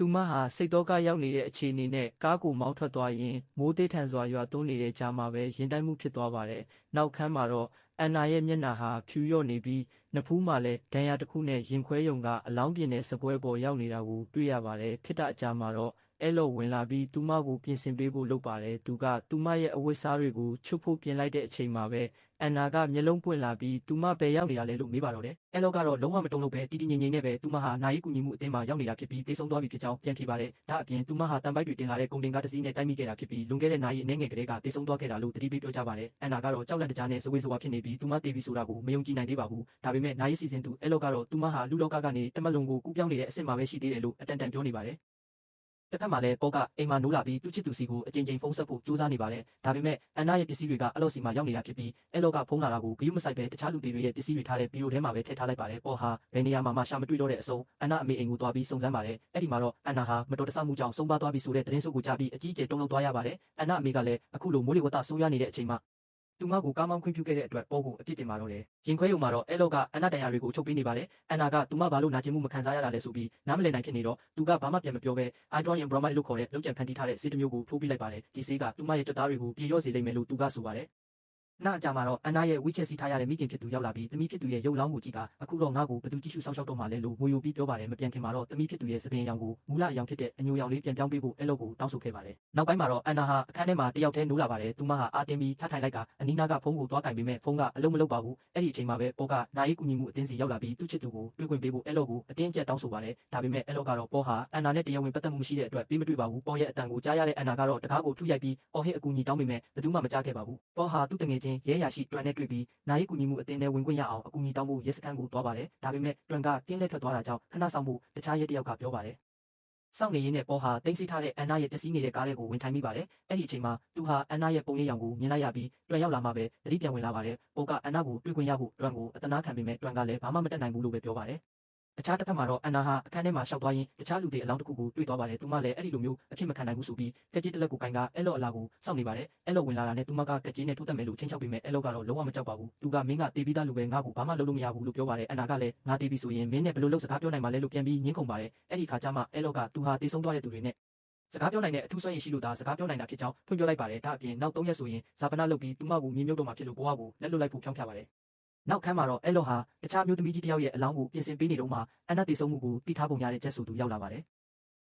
သူမဟာစိတ်တော့ကရောက်နေတဲ့အခြေအနေနဲ့ကားကိုမောင်းထွက်သွားရင်မိုးသေးထန်စွာရွာသွန်းနေတဲ့ကြားမှာပဲရင်တိုက်မှုဖြစ်သွားပါတယ်။နောက်ခန်းမှာတော့အန်နာရဲ့မျက်နှာဟာဖြူလျော့နေပြီးနဖူးမှာလည်းဒဏ်ရာတစ်ခုနဲ့ရင်ခွဲရုံကအလောင်းပြင်းတဲ့စပွဲပေါ်ရောက်နေတာကိုတွေ့ရပါတယ်။ခေတ္တအကြာမှာတော့အဲ့လိုဝင်လာပြီးသူမကိုပြင်ဆင်ပေးဖို့လုပ်ပါတယ်။သူကသူမရဲ့အဝတ်အစားတွေကိုချွတ်ဖို့ပြင်လိုက်တဲ့အချိန်မှာပဲအန်နာကမျက်လုံးပွင့်လာပြီးသူမဘယ်ရောက်နေတာလဲလို့မေးပါတော့တယ်။အဲ့လောကတော့လုံးဝမတုံ့လို့ပဲတီတီငိမ့်ငိမ့်နဲ့ပဲသူမဟာနိုင်ရေးကူညီမှုအသင်းမှာရောက်နေတာဖြစ်ပြီးတေးဆုံးသွားပြီဖြစ်ကြောင်းပြန်ဖြေပါတယ်။ဒါအပြင်သူမဟာတန်ပိုက်တွေတင်လာတဲ့ကုန်တင်ကားတစ်စီးနဲ့တိုက်မိခဲ့တာဖြစ်ပြီးလွန်ခဲ့တဲ့နိုင်ရေးအနေငယ်ကလေးကတေးဆုံးသွားခဲ့တာလို့တတိပေးပြောကြပါတယ်။အန်နာကတော့ကြောက်လန့်တကြားနဲ့ဇဝေဇဝါဖြစ်နေပြီးသူမတေးပြီးဆိုတာကိုမယုံကြည်နိုင်သေးပါဘူး။ဒါပေမဲ့နိုင်ရေးစီစဉ်သူအဲ့လောကတော့သူမဟာလူလောကကနေတမတ်လုံးကိုကူးပြောင်းနေတဲ့အစ်စ်မှာပဲရှိသေးတယ်လို့အတန်တန်ပြောနေပါတယ်။တစ်ဖက်မှာလည်းပေါ်ကအိမ်မှာနိုးလာပြီးသူ့ချစ်သူစီကိုအကြိမ်ကြိမ်ဖုန်းဆက်ဖို့ကြိုးစားနေပါတယ်။ဒါပေမဲ့အန်နာရဲ့ပစ္စည်းတွေကအလော့စီမှာရောက်နေတာဖြစ်ပြီးအဲ့လောကဖုန်းလာတာကိုဂရုမစိုက်ပဲတခြားလူတွေရဲ့ပစ္စည်းတွေထားတဲ့ဘီရိုထဲမှာပဲထည့်ထားလိုက်ပါတယ်။ပေါ်ဟာဘယ်နေရာမှာမှရှာမတွေ့တော့တဲ့အစုံအန်နာအမေအိမ်ကိုသွားပြီးစုံစမ်းပါတယ်။အဲ့ဒီမှာတော့အန်နာဟာမတော်တဆမှုကြောင့်ဆုံးပါသွားပြီဆိုတဲ့သတင်းစုကိုကြားပြီးအကြီးအကျယ်တုန်လှုပ်သွားရပါတယ်။အန်နာအမေကလည်းအခုလိုမိုးလေဝသဆိုးရွားနေတဲ့အချိန်မှာသူမကိုကားမောင်းခွင့်ပြုခဲ့တဲ့အတွက်ပေါ်ကိုအပြစ်တင်ပါတော့တယ်။ရင်ခွဲရုံမှာတော့အဲ့လောကအန်နာတန်ရာတွေကိုချုပ်ပေးနေပါတယ်။အန်နာကသူမဘာလို့နာကျင်မှုမခံစားရတာလဲဆိုပြီးနားမလည်နိုင်ဖြစ်နေတော့သူကဘာမှပြန်မပြောဘဲ Hydrogen bromide လို့ခေါ်တဲ့လုံခြံဖန်တီးထားတဲ့ဆေးတစ်မျိုးကိုထိုးပေးလိုက်ပါတယ်။ဒီဆေးကသူမရဲ့ကြွက်သားတွေကိုပြေလျော့စေလိမ့်မယ်လို့သူကဆိုပါတယ်။နောက်အကြမှာတော့အန်နာရဲ့ဝီချက်စီထားရတဲ့မိခင်ဖြစ်သူရောက်လာပြီးသမီးဖြစ်သူရဲ့ရုပ်လောင်းကိုကြည့်ကအခုတော့ငါ့ကိုဘယ်သူကြည့်ရှုစောင့်ရှောက်တော့မှလဲလို့ငိုယိုပြီးပြောပါတယ်။မပြန်ခင်မှာတော့သမီးဖြစ်သူရဲ့စပင်အယောင်ကိုမူလအယောင်ဖြစ်တဲ့အညိုရောင်လေးပြန်ပြောင်းပေးဖို့အဲ့လိုကိုတောင်းဆိုခဲ့ပါတယ်။နောက်ပိုင်းမှာတော့အန်နာဟာအခန်းထဲမှာတယောက်တည်းနိုးလာပါတယ်။သူမဟာအာတင်ပြီးထထိုင်လိုက်ကအနီးနားကဖုန်းကိုသွားကင်ပေမဲ့ဖုန်းကအလုံးမလုံးပါဘူး။အဲ့ဒီအချိန်မှာပဲပေါ်ကနာရေးကူညီမှုအသင်းစီရောက်လာပြီးသူ့ချစ်သူကိုတွေ့ခွင့်ပေးဖို့အဲ့လိုကိုအတင်းအကျပ်တောင်းဆိုပါတယ်။ဒါပေမဲ့အဲ့လိုကတော့ပေါ်ဟာအန်နာနဲ့တရားဝင်ပတ်သက်မှုမရှိတဲ့အတွက်ပြီးမတွေ့ပါဘူး။ပေါ်ရဲ့အတန်ကိုကြားရတဲ့အန်နာကတော့တကားကိုထုရိုက်ပြီးအော်ဟစ်အကူအညီတောင်းပေမဲ့ဘယ်သူမှမကြားခဲ့ပါဘူး။ပေါ်ဟာသူ့တငယ်ချင်းရဲရရှိတွန်နဲ့တွေ့ပြီးနာရေးကူညီမှုအသင်းထဲဝင်ခွင့်ရအောင်အကူအညီတောင်းဖို့ရဲစခန်းကိုသွားပါတယ်။ဒါပေမဲ့တွန်ကကင်းလဲထွက်သွားတာကြောင့်ခဏဆောင်ဖို့တခြားရဲတယောက်ကပြောပါတယ်။စောင့်နေရင်းနဲ့ပေါ်ဟာတင်းစီထားတဲ့အန်နာရဲ့ပစ္စည်းနေတဲ့ကားလေးကိုဝင်ထိုင်မိပါတယ်။အဲ့ဒီအချိန်မှာသူဟာအန်နာရဲ့ပုံရိပ်ရောင်ကိုမြင်လိုက်ရပြီးတွန်ရောက်လာမှပဲသတိပြန်ဝင်လာပါတယ်။ပေါ်ကအန်နာကိုတွေ့ခွင့်ရဖို့တွန်ကိုအတနာခံပေမဲ့တွန်ကလည်းဘာမှမတတ်နိုင်ဘူးလို့ပဲပြောပါတယ်။အခြားတစ်ဖက်မှာတော့အန်နာဟာအခန်းထဲမှာရှောက်သွားရင်းတခြားလူတွေအလောင်းတစ်ခုကိုတွေ့သွားပါတယ်။သူမလည်းအဲ့ဒီလိုမျိုးအဖြစ်မခံနိုင်ဘူးဆိုပြီးကက်ကြီးတစ်လက်ကိုကင်ကအဲ့လိုအလားကိုစောင့်နေပါတယ်။အဲ့လိုဝင်လာတာနဲ့သူမကကက်ကြီးနဲ့ထိုးတက်မယ်လို့ချင်းချောက်ပေမဲ့အဲ့လိုကတော့လုံးဝမကြောက်ပါဘူး။သူကမင်းကတေးပြီးသားလူပဲငါ့ကိုဘာမှလုပ်လို့မရဘူးလို့ပြောပါတယ်။အန်နာကလည်းငါတေးပြီးဆိုရင်မင်းနဲ့ဘယ်လိုလုပ်စကားပြောနိုင်မှာလဲလို့ပြန်ပြီးညှင်းခုန်ပါတယ်။အဲ့ဒီခါကျမှအဲ့လိုကသူဟာတေးဆုံးသွားတဲ့သူတွေနဲ့စကားပြောနိုင်တဲ့အထူးစွမ်းရည်ရှိလို့ဒါစကားပြောနိုင်တာဖြစ်ကြောင်းဖွင့်ပြလိုက်ပါတယ်။ဒါအပြင်နောက်3ရက်ဆိုရင်ဇာပနာလုပ်ပြီးသူမကိုမြေမြုပ်တော့မှဖြစ်လို့ဘဝကိုလက်လွတ်လိုက်ဖို့ဖြောင်းဖြပါတယ်။နောက်ခန်းမှာတော့အဲ့လိုဟာတခြားမျိုးသမီးကြီးတယောက်ရဲ့အလောင်းကိုပြင်ဆင်ပေးနေတော့မှအန်နာတေဆုံးမှုကိုတိထားပုံရတဲ့ချက်ဆိုသူရောက်လာပါတယ်